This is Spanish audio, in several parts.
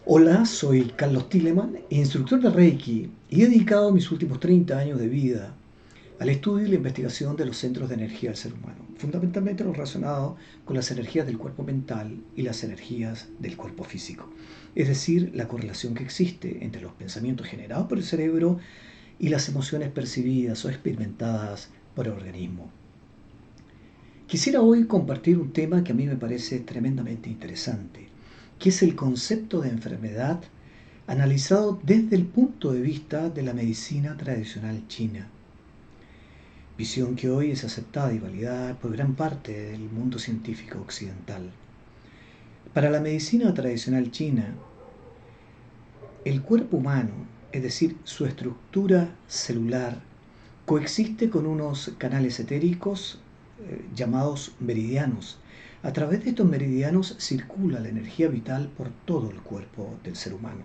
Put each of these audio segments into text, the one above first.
Hola, soy Carlos Tilleman, instructor de Reiki y he dedicado mis últimos 30 años de vida al estudio y la investigación de los centros de energía del ser humano, fundamentalmente lo relacionado con las energías del cuerpo mental y las energías del cuerpo físico, es decir, la correlación que existe entre los pensamientos generados por el cerebro y las emociones percibidas o experimentadas por el organismo. Quisiera hoy compartir un tema que a mí me parece tremendamente interesante, que es el concepto de enfermedad analizado desde el punto de vista de la medicina tradicional china, visión que hoy es aceptada y validada por gran parte del mundo científico occidental. Para la medicina tradicional china, el cuerpo humano, es decir, su estructura celular, coexiste con unos canales etéricos llamados meridianos. A través de estos meridianos circula la energía vital por todo el cuerpo del ser humano.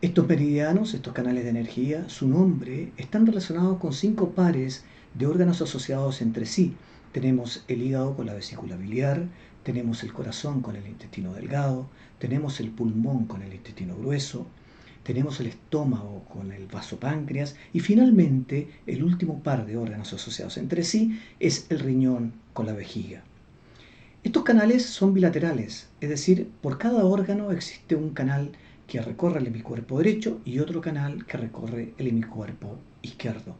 Estos meridianos, estos canales de energía, su nombre, están relacionados con 5 pares de órganos asociados entre sí. Tenemos el hígado con la vesícula biliar, tenemos el corazón con el intestino delgado, tenemos el pulmón con el intestino grueso, tenemos el estómago con el vaso páncreas y finalmente el último par de órganos asociados entre sí es el riñón con la vejiga. Estos canales son bilaterales, es decir, por cada órgano existe un canal que recorre el hemicuerpo derecho y otro canal que recorre el hemicuerpo izquierdo.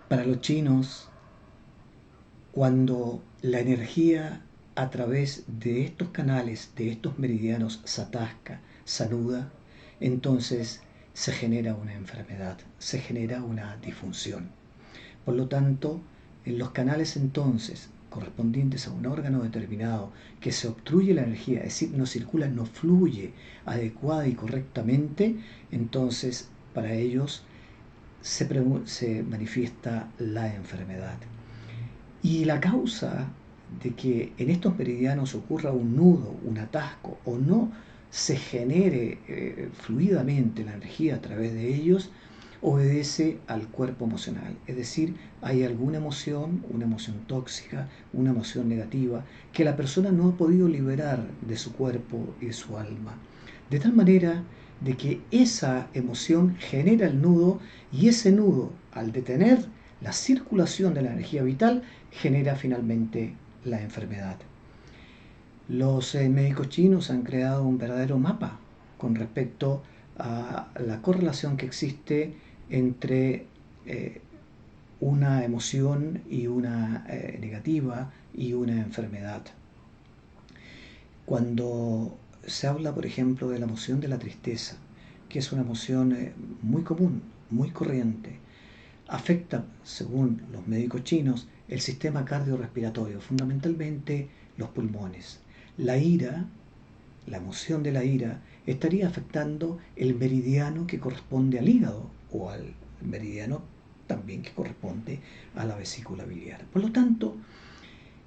Para los chinos, cuando la energía a través de estos canales, de estos meridianos, se atasca, se anuda, entonces se genera una enfermedad, se genera una disfunción. Por lo tanto, en los canales entonces correspondientes a un órgano determinado que se obstruye la energía, es decir, no circula, no fluye adecuada y correctamente, entonces para ellos se manifiesta la enfermedad. Y la causa de que en estos meridianos ocurra un nudo, un atasco o no se genere fluidamente la energía a través de ellos, obedece al cuerpo emocional. Es decir, hay alguna emoción, una emoción tóxica, una emoción negativa, que la persona no ha podido liberar de su cuerpo y de su alma. De tal manera de que esa emoción genera el nudo y ese nudo, al detener la circulación de la energía vital, genera finalmente la enfermedad. Los médicos chinos han creado un verdadero mapa con respecto a la correlación que existe entre una emoción y una negativa y una enfermedad. Cuando se habla, por ejemplo, de la emoción de la tristeza, que es una emoción muy común, muy corriente, afecta, según los médicos chinos, el sistema cardiorrespiratorio, fundamentalmente los pulmones. La ira, la emoción de la ira, estaría afectando el meridiano que corresponde al hígado o al meridiano también que corresponde a la vesícula biliar. Por lo tanto,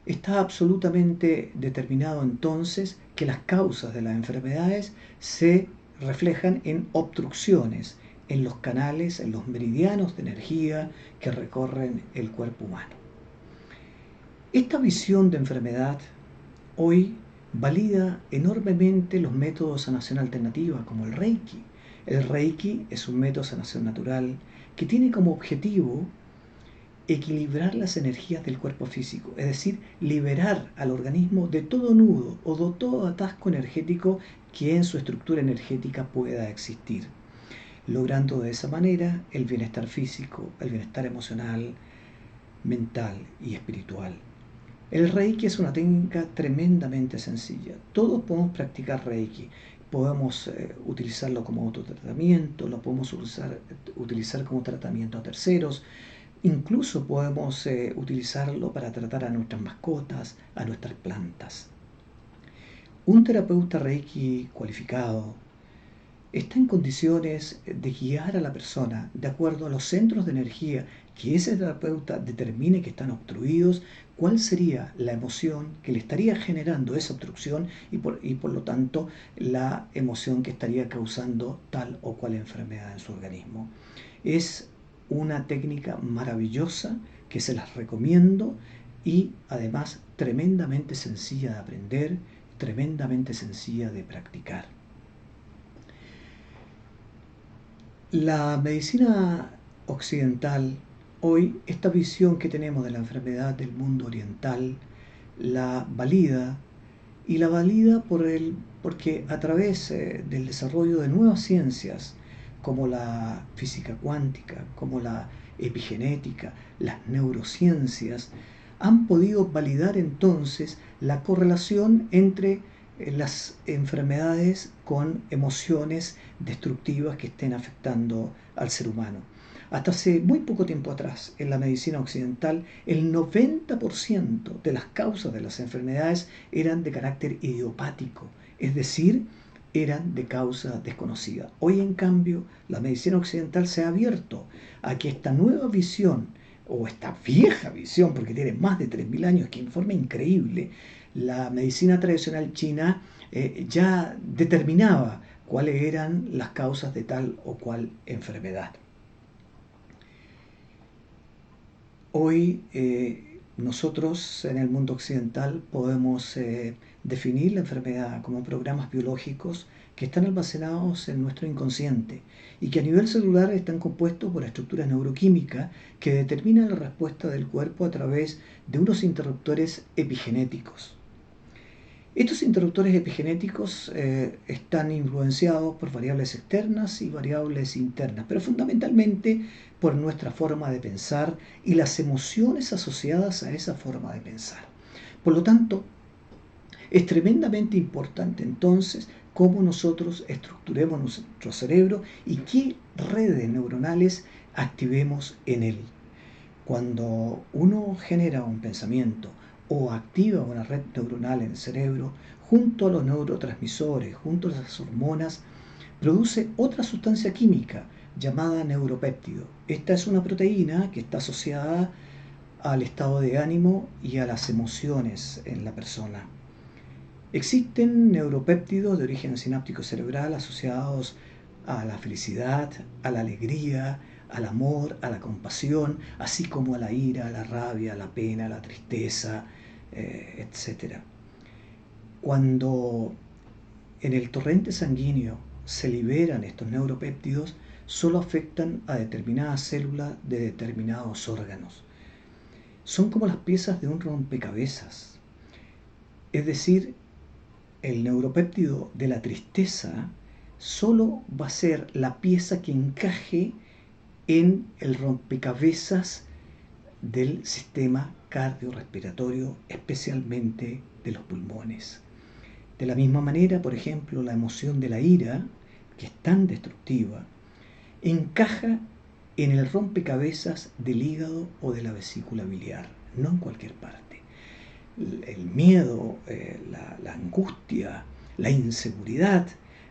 está absolutamente determinado entonces que las causas de las enfermedades se reflejan en obstrucciones en los canales, en los meridianos de energía que recorren el cuerpo humano. Esta visión de enfermedad hoy valida enormemente los métodos de sanación alternativa como el Reiki. El Reiki es un método de sanación natural que tiene como objetivo equilibrar las energías del cuerpo físico, es decir, liberar al organismo de todo nudo o de todo atasco energético que en su estructura energética pueda existir, logrando de esa manera el bienestar físico, el bienestar emocional, mental y espiritual. El Reiki es una técnica tremendamente sencilla. Todos podemos practicar Reiki. Podemos utilizarlo como autotratamiento, lo podemos utilizar como tratamiento a terceros, incluso podemos utilizarlo para tratar a nuestras mascotas, a nuestras plantas. Un terapeuta Reiki cualificado está en condiciones de guiar a la persona de acuerdo a los centros de energía que ese terapeuta determine que están obstruidos, cuál sería la emoción que le estaría generando esa obstrucción y por lo tanto la emoción que estaría causando tal o cual enfermedad en su organismo. Es una técnica maravillosa que se las recomiendo y además tremendamente sencilla de aprender, tremendamente sencilla de practicar. La medicina occidental, hoy, esta visión que tenemos de la enfermedad del mundo oriental, la valida y la valida porque a través del desarrollo de nuevas ciencias como la física cuántica, como la epigenética, las neurociencias, han podido validar entonces la correlación entre las enfermedades con emociones destructivas que estén afectando al ser humano. Hasta hace muy poco tiempo atrás, en la medicina occidental, el 90% de las causas de las enfermedades eran de carácter idiopático, es decir, eran de causa desconocida. Hoy, en cambio, la medicina occidental se ha abierto a que esta nueva visión, o esta vieja visión, porque tiene más de 3.000 años, que en forma increíble, la medicina tradicional china ya determinaba cuáles eran las causas de tal o cual enfermedad. Hoy nosotros en el mundo occidental podemos definir la enfermedad como programas biológicos que están almacenados en nuestro inconsciente y que a nivel celular están compuestos por estructuras neuroquímicas que determinan la respuesta del cuerpo a través de unos interruptores epigenéticos. Estos interruptores epigenéticos están influenciados por variables externas y variables internas, pero fundamentalmente por nuestra forma de pensar y las emociones asociadas a esa forma de pensar. Por lo tanto, es tremendamente importante entonces cómo nosotros estructuremos nuestro cerebro y qué redes neuronales activemos en él. Cuando uno genera un pensamiento o activa una red neuronal en el cerebro, junto a los neurotransmisores, junto a las hormonas, produce otra sustancia química llamada neuropéptido. Esta es una proteína que está asociada al estado de ánimo y a las emociones en la persona. Existen neuropéptidos de origen sináptico cerebral asociados a la felicidad, a la alegría, al amor, a la compasión, así como a la ira, a la rabia, a la pena, a la tristeza, etc. Cuando en el torrente sanguíneo se liberan estos neuropéptidos, solo afectan a determinadas células de determinados órganos. Son como las piezas de un rompecabezas. Es decir, el neuropéptido de la tristeza solo va a ser la pieza que encaje en el rompecabezas del sistema cardiorrespiratorio, especialmente de los pulmones. De la misma manera, por ejemplo, la emoción de la ira, que es tan destructiva, encaja en el rompecabezas del hígado o de la vesícula biliar, no en cualquier parte. El miedo, la angustia, la inseguridad,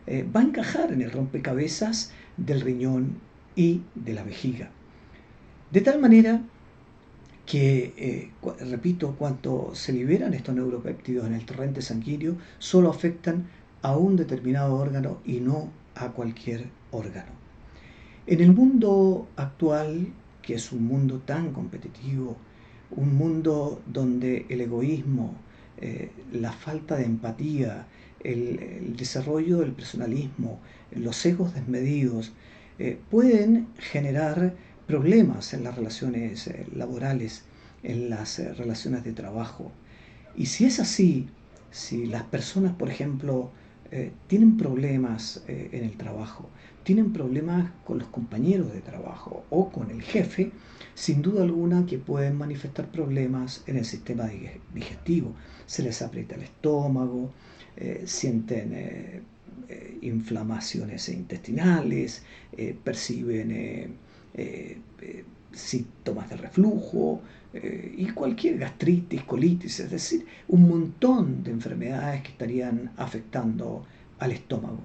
va a encajar en el rompecabezas del riñón y de la vejiga. De tal manera que, repito, cuando se liberan estos neuropéptidos en el torrente sanguíneo, solo afectan a un determinado órgano y no a cualquier órgano. En el mundo actual, que es un mundo tan competitivo, un mundo donde el egoísmo, la falta de empatía, el desarrollo del personalismo, los egos desmedidos, pueden generar problemas en las relaciones laborales, en las relaciones de trabajo. Y si es así, si las personas, por ejemplo, tienen problemas en el trabajo, tienen problemas con los compañeros de trabajo o con el jefe, sin duda alguna que pueden manifestar problemas en el sistema digestivo. Se les aprieta el estómago, sienten inflamaciones intestinales, perciben síntomas de reflujo y cualquier gastritis, colitis, es decir, un montón de enfermedades que estarían afectando al estómago.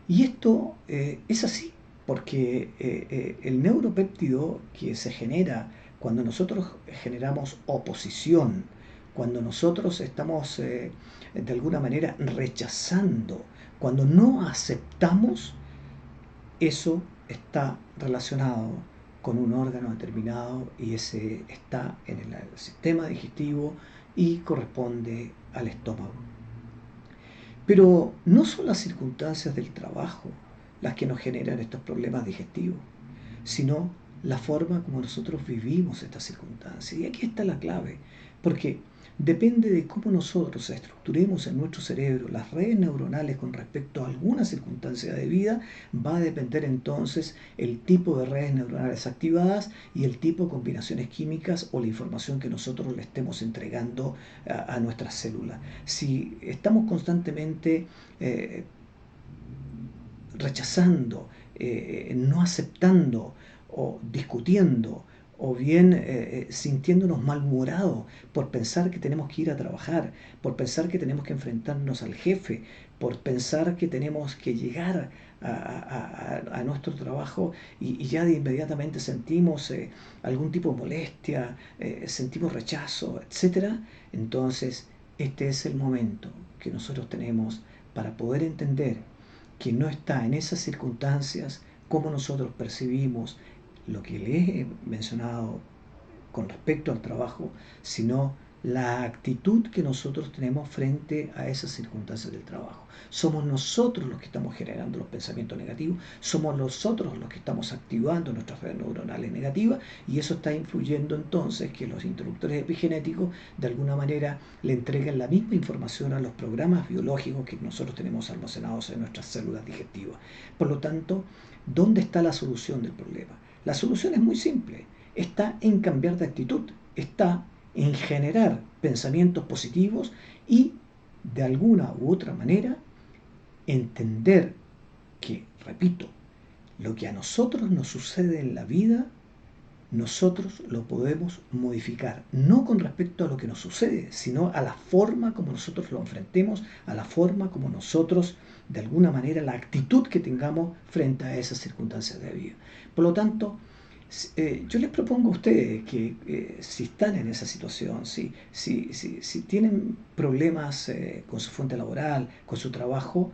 Y esto es así, porque el neuropéptido que se genera cuando nosotros generamos oposición, cuando nosotros estamos de alguna manera rechazando, cuando no aceptamos, eso está relacionado con un órgano determinado y ese está en el sistema digestivo y corresponde al estómago. Pero no son las circunstancias del trabajo las que nos generan estos problemas digestivos, sino la forma como nosotros vivimos estas circunstancias. Y aquí está la clave, porque depende de cómo nosotros estructuremos en nuestro cerebro las redes neuronales con respecto a alguna circunstancia de vida, va a depender entonces el tipo de redes neuronales activadas y el tipo de combinaciones químicas o la información que nosotros le estemos entregando a nuestras células. Si estamos constantemente rechazando, no aceptando o discutiendo o bien sintiéndonos malhumorados por pensar que tenemos que ir a trabajar, por pensar que tenemos que enfrentarnos al jefe, por pensar que tenemos que llegar a nuestro trabajo y ya de inmediatamente sentimos algún tipo de molestia, sentimos rechazo, etc. Entonces, este es el momento que nosotros tenemos para poder entender que no está en esas circunstancias como nosotros percibimos lo que les he mencionado con respecto al trabajo, sino la actitud que nosotros tenemos frente a esas circunstancias del trabajo. Somos nosotros los que estamos generando los pensamientos negativos, somos nosotros los que estamos activando nuestras redes neuronales negativas y eso está influyendo entonces que los interruptores epigenéticos de alguna manera le entreguen la misma información a los programas biológicos que nosotros tenemos almacenados en nuestras células digestivas. Por lo tanto, ¿dónde está la solución del problema? La solución es muy simple, está en cambiar de actitud, está en generar pensamientos positivos y de alguna u otra manera entender que, repito, lo que a nosotros nos sucede en la vida, nosotros lo podemos modificar, no con respecto a lo que nos sucede, sino a la forma como nosotros lo enfrentemos, a la forma como nosotros, de alguna manera, la actitud que tengamos frente a esas circunstancias de vida. Por lo tanto, yo les propongo a ustedes que si están en esa situación, si tienen problemas con su fuente laboral, con su trabajo,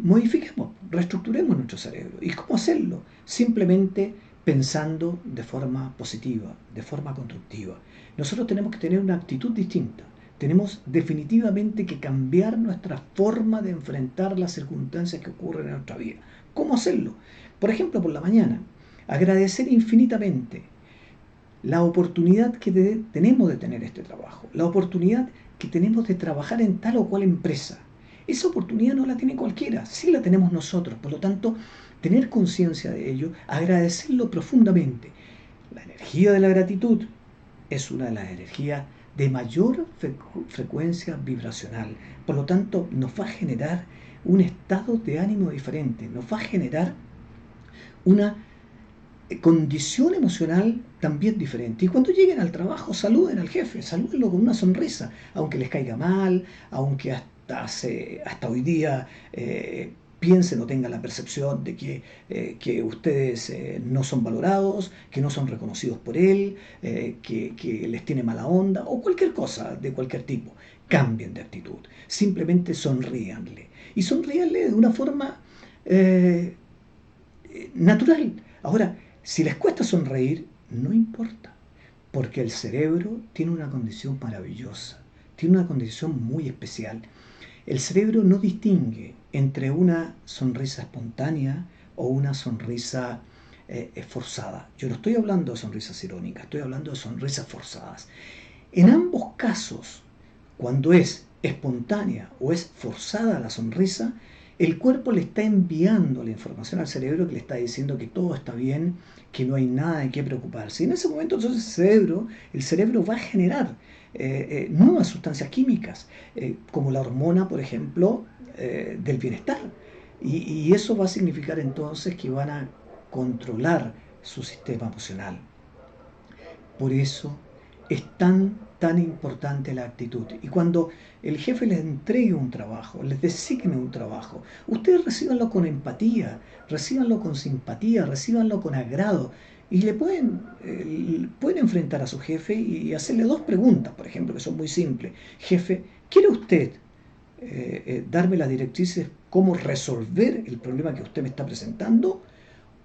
modifiquemos, reestructuremos nuestro cerebro. ¿Y cómo hacerlo? Simplemente pensando de forma positiva, de forma constructiva. Nosotros tenemos que tener una actitud distinta. Tenemos definitivamente que cambiar nuestra forma de enfrentar las circunstancias que ocurren en nuestra vida. ¿Cómo hacerlo? Por ejemplo, por la mañana, agradecer infinitamente la oportunidad que tenemos de tener este trabajo, la oportunidad que tenemos de trabajar en tal o cual empresa. Esa oportunidad no la tiene cualquiera, sí la tenemos nosotros. Por lo tanto, tener conciencia de ello, agradecerlo profundamente. La energía de la gratitud es una de las energías de mayor frecuencia vibracional. Por lo tanto, nos va a generar un estado de ánimo diferente, nos va a generar una condición emocional también diferente. Y cuando lleguen al trabajo, saluden al jefe, salúdenlo con una sonrisa, aunque les caiga mal, aunque hasta hoy día piensen o tengan la percepción de que ustedes no son valorados, que no son reconocidos por él, que les tiene mala onda o cualquier cosa de cualquier tipo. Cambien de actitud, simplemente sonríanle. Y sonríanle de una forma natural. Ahora, si les cuesta sonreír, no importa, porque el cerebro tiene una condición maravillosa, tiene una condición muy especial. El cerebro no distingue entre una sonrisa espontánea o una sonrisa forzada. Yo no estoy hablando de sonrisas irónicas, estoy hablando de sonrisas forzadas. En ambos casos, cuando es espontánea o es forzada la sonrisa, el cuerpo le está enviando la información al cerebro que le está diciendo que todo está bien, que no hay nada de qué preocuparse. Y en ese momento entonces el cerebro va a generar nuevas sustancias químicas, como la hormona, por ejemplo, del bienestar. Y eso va a significar entonces que van a controlar su sistema emocional. Por eso es tan importante la actitud. Y cuando el jefe les entregue un trabajo, les designe un trabajo, ustedes recíbanlo con empatía, recíbanlo con simpatía, recíbanlo con agrado. Y pueden enfrentar a su jefe y hacerle dos preguntas, por ejemplo, que son muy simples. Jefe, ¿quiere usted darme las directrices cómo resolver el problema que usted me está presentando?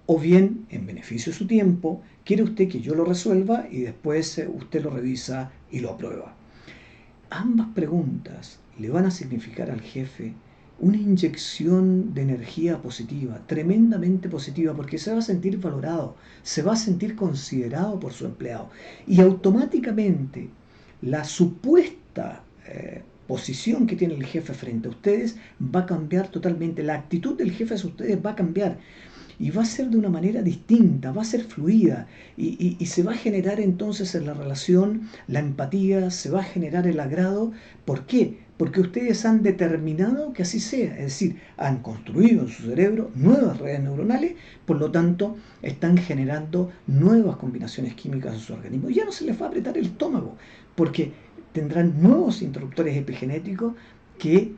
O bien, en beneficio de su tiempo, quiere usted que yo lo resuelva y después usted lo revisa y lo aprueba. ambas preguntas le van a significar al jefe una inyección de energía positiva, tremendamente positiva, porque se va a sentir valorado, se va a sentir considerado por su empleado. Y automáticamente la supuesta posición que tiene el jefe frente a ustedes va a cambiar totalmente. La actitud del jefe hacia ustedes va a cambiar. Y va a ser de una manera distinta, va a ser fluida y se va a generar entonces en la relación la empatía, se va a generar el agrado. ¿Por qué? Porque ustedes han determinado que así sea, es decir, han construido en su cerebro nuevas redes neuronales, por lo tanto están generando nuevas combinaciones químicas en su organismo. Ya no se les va a apretar el estómago, porque tendrán nuevos interruptores epigenéticos que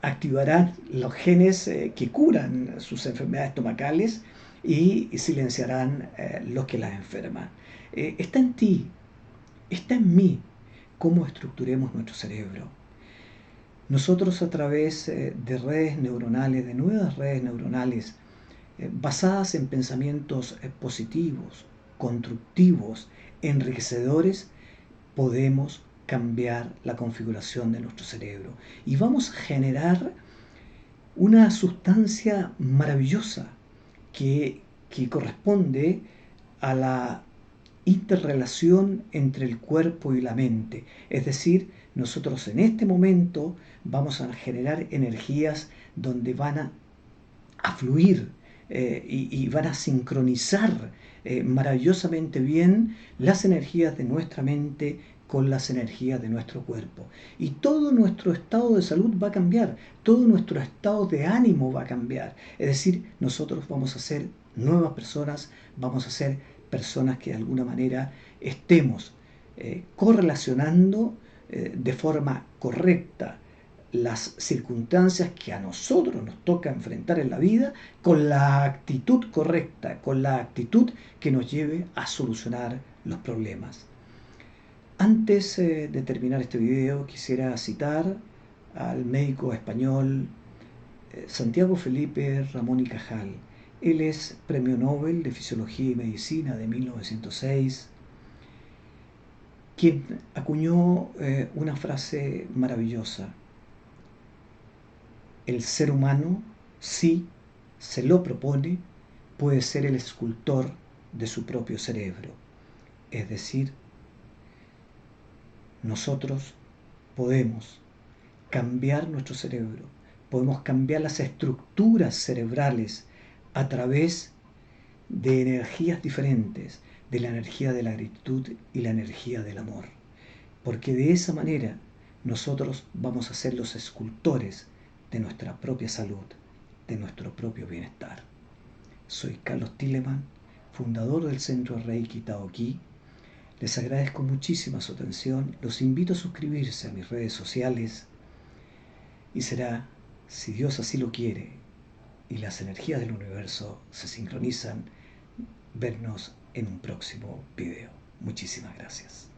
activarán los genes que curan sus enfermedades estomacales y silenciarán los que las enferman. Está en ti, está en mí cómo estructuremos nuestro cerebro. Nosotros a través de redes neuronales, de nuevas redes neuronales, basadas en pensamientos positivos, constructivos, enriquecedores, podemos cambiar la configuración de nuestro cerebro y vamos a generar una sustancia maravillosa que corresponde a la interrelación entre el cuerpo y la mente. Es decir, nosotros en este momento vamos a generar energías donde van a fluir y van a sincronizar maravillosamente bien las energías de nuestra mente con las energías de nuestro cuerpo. Y todo nuestro estado de salud va a cambiar, todo nuestro estado de ánimo va a cambiar. Es decir, nosotros vamos a ser nuevas personas, vamos a ser personas que de alguna manera estemos correlacionando de forma correcta las circunstancias que a nosotros nos toca enfrentar en la vida con la actitud correcta, con la actitud que nos lleve a solucionar los problemas. Antes de terminar este video quisiera citar al médico español Santiago Felipe Ramón y Cajal. Él es Premio Nobel de Fisiología y Medicina de 1906, quien acuñó una frase maravillosa: el ser humano, si se lo propone, puede ser el escultor de su propio cerebro. Es decir, nosotros podemos cambiar nuestro cerebro, podemos cambiar las estructuras cerebrales a través de energías diferentes, de la energía de la gratitud y la energía del amor. Porque de esa manera nosotros vamos a ser los escultores de nuestra propia salud, de nuestro propio bienestar. Soy Carlos Tillemann, fundador del Centro Reiki Tao Ki. Les agradezco muchísimo su atención, los invito a suscribirse a mis redes sociales y será, si Dios así lo quiere y las energías del universo se sincronizan, vernos en un próximo video. Muchísimas gracias.